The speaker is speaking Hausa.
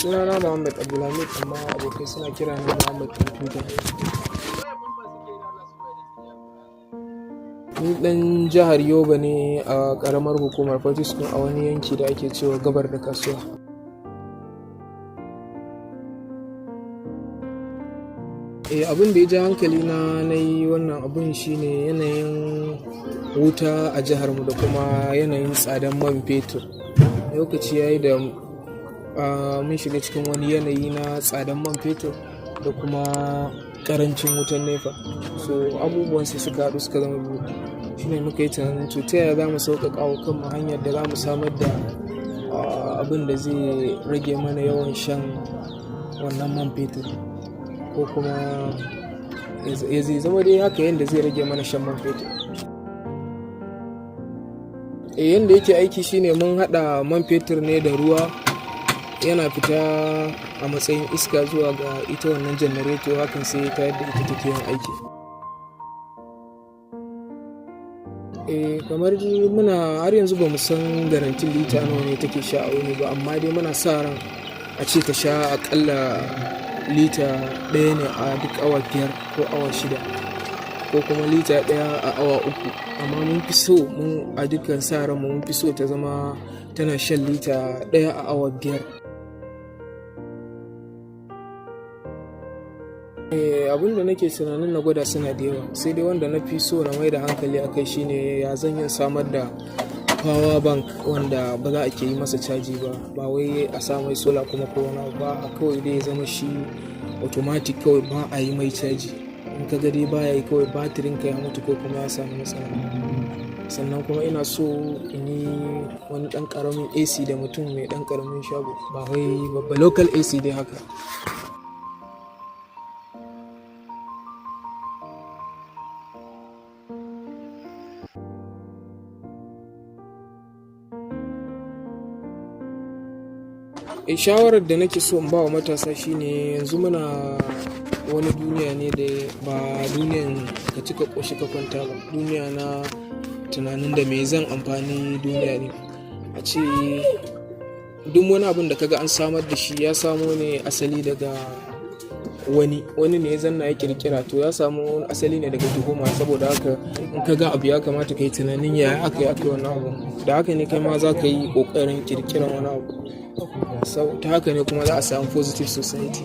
Sunana Muhammad Abdulhamid amma abokai suna kira ni Muhammad Kwamfuta. Ni ɗan jihar Yobe ne a ƙaramar hukumar Pataskum a wani yanki da ake cewa gabar da kasuwa. Abin da ya ja hankali na yi wannan abun shine yanayin wuta a jiharmu da kuma yanayin tsadan man fetur. Lokaci yayi da mun shiga cikin wani yanayi na tsadan man fetur da kuma karancin wutan nefa, so abubuwan sai suka haɗu suka zama biyu. Shine muka yi tunanin to ta yaya za mu sauƙaƙa wa kanmu hanyar da za mu samar da abin da zai rage mana yawan shan wannan man fetur, ko kuma ya zai zama dai haka yadda zai rage mana shan man fetur. Yanda yake aiki shine mun haɗa man fetur ne da ruwa, yana fita a matsayin iska zuwa ga ita wannan Jenareto, hakan sai ta yadda ita take yin aiki. Kamar muna har yanzu ba mu san garantin lita nawa ne take sha a wuni ba, amma dai muna sa ran a ce ta sha akalla lita 1 ne a duk awa 5 ko awa 6, ko kuma lita 1 a awa 3, amma mun fi so a dukkan sa ran mun fi so ta zama tana shan lita 1 a awa 5. Abin da nake tunanin na gwada suna da yawa, sai dai wanda na fi so na mai da hankali a kai shine ya zan yin samar da power bank wanda ba za a ke yi masa caji ba wai a sa mai sola kuma ko wani ba, a kawai dai ya zama shi automatic, kawai ba a yi mai caji. In ka gade ba ya yi, kawai batirin ka ya mutu ko kuma ya samu matsala. Sannan kuma ina so in yi wani ɗan ƙaramin AC da mutum mai ɗan ƙaramin shago, ba wai babba local AC dai haka. Shawarar da nake so in ba wa matasa shine yanzu muna wani duniya ne da ba duniyan ka cika ƙoshi ka kwanta ba, duniya na tunanin da me zan amfani duniya ne. A ce duk wani abin da kaga an samar da shi ya samo ne asali daga wani ne ya zanna ya kirkira, to ya samu asali ne daga tuhuma. Saboda haka in ka ga abu ya kamata ka yi tunanin ya aka yi wannan abu, da haka ne kai ma za ka yi ƙoƙarin kirkiran wani abu. Ta haka ne kuma za a samu positive society.